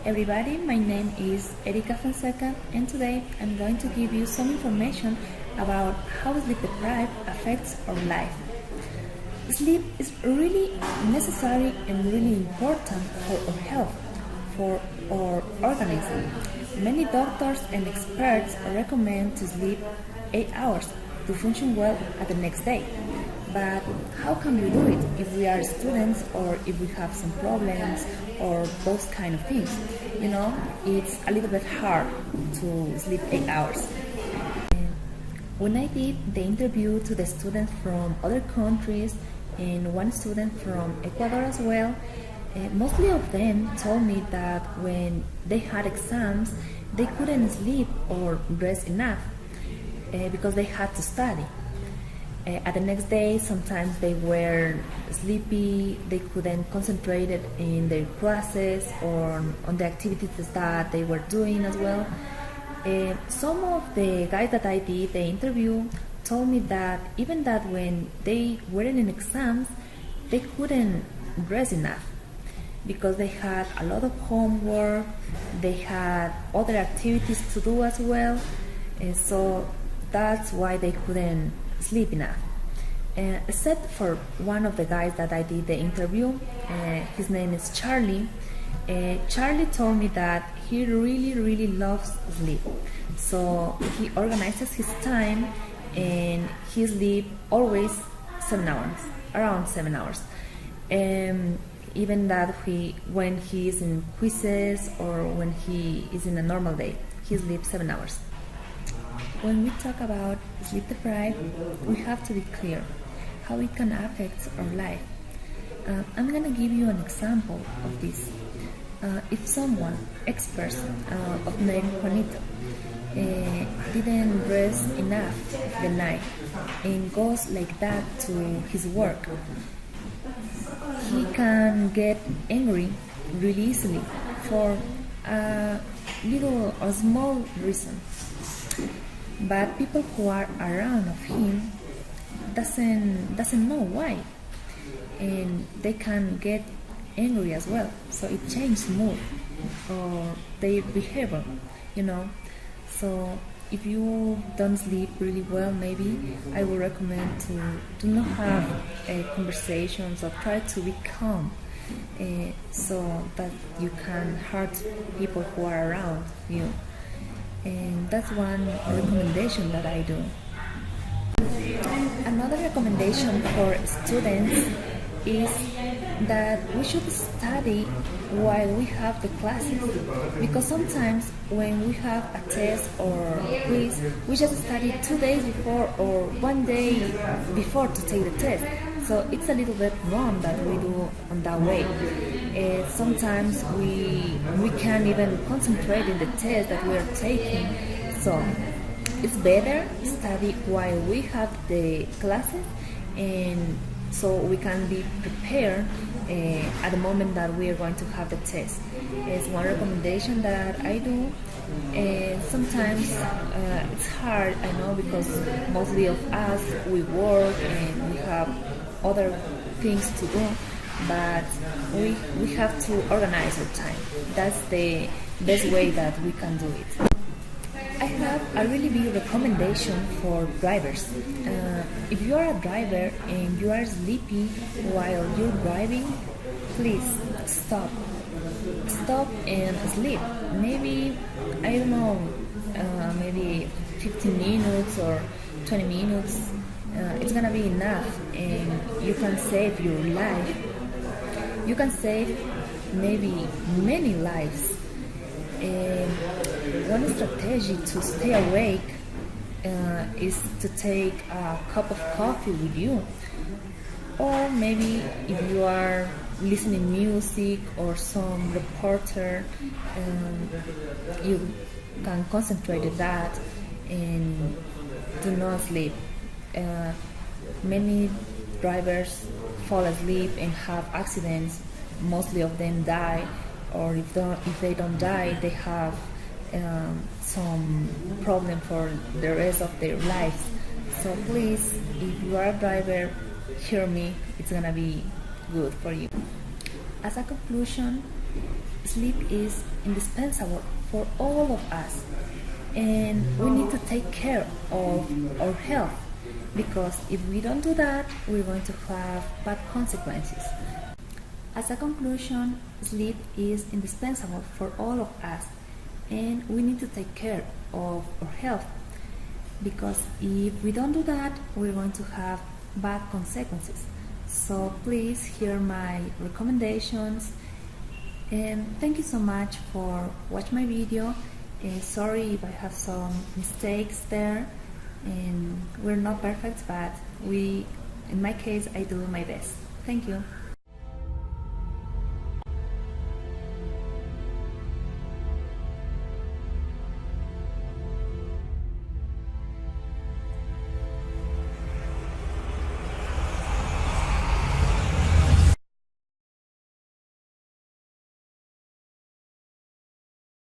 Everybody, my name is Erika Fonseca, and today I'm going to give you some information about how sleep deprived affects our life. Sleep is really necessary and really important for our health, for our organism. Many doctors and experts recommend to sleep 8 hours to function well at the next day. But how can we do it if we are students or if we have some problems or those kind of things? It's a little bit hard to sleep 8 hours. When I did the interview to the students from other countries and one student from Ecuador as well, mostly of them told me that when they had exams, they couldn't sleep or rest enough because they had to study. At the next day, sometimes they were sleepy, they couldn't concentrate in their classes or on the activities that they were doing as well. Some of the guys that I did the interview told me that even that when they weren't in exams, they couldn't rest enough because they had a lot of homework, they had other activities to do as well, and so that's why they couldn't sleep enough. Except for one of the guys that I did the interview, his name is Charlie. Charlie told me that he really loves sleep, so he organizes his time and he sleeps always 7 hours, around 7 hours. Even that when he is in quizzes or when he is in a normal day, he sleeps 7 hours. When we talk about sleep deprived, we have to be clear how it can affect our life. I'm going to give you an example of this. If someone, ex-person of name Juanito, didn't rest enough the night and goes like that to his work, he can get angry really easily for a small reason. But people who are around of him doesn't know why, and they can get angry as well. So it changes mood or their behavior, So if you don't sleep really well, maybe I would recommend to not have conversations or try to be calm, so that you can hurt people who are around you. And that's one recommendation that I do. Another recommendation for students is that we should study while we have the classes, because sometimes when we have a test or quiz, we just study 2 days before or 1 day before to take the test. So it's a little bit wrong that we do on that way. Sometimes we can't even concentrate in the test that we are taking. So it's better study while we have the classes, and so we can be prepared at the moment that we are going to have the test. It's one recommendation that I do. Sometimes it's hard, I know, because mostly of us we work and we have other things to do, but we have to organize our time. That's the best way that we can do it. I have a really big recommendation for drivers. If you are a driver and you are sleepy while you're driving, please stop and sleep. Maybe, I don't know, maybe 15 minutes or 20 minutes. It's gonna be enough, and you can save your life. You can save maybe many lives. One strategy to stay awake is to take a cup of coffee with you, or maybe if you are listening music or some reporter, you can concentrate on that and do not sleep. Many drivers fall asleep and have accidents. Mostly of them die, or if they don't die, they have some problem for the rest of their lives. So please, if you are a driver, hear me, it's gonna be good for you. As a conclusion, sleep is indispensable for all of us, and we need to take care of our health, because if we don't do that, we're going to have bad consequences. As a conclusion, sleep is indispensable for all of us, and we need to take care of our health, because if we don't do that, we're going to have bad consequences. So please hear my recommendations, and thank you so much for watching my video. Sorry if I have some mistakes there, and we're not perfect, but in my case, I do my best. Thank you.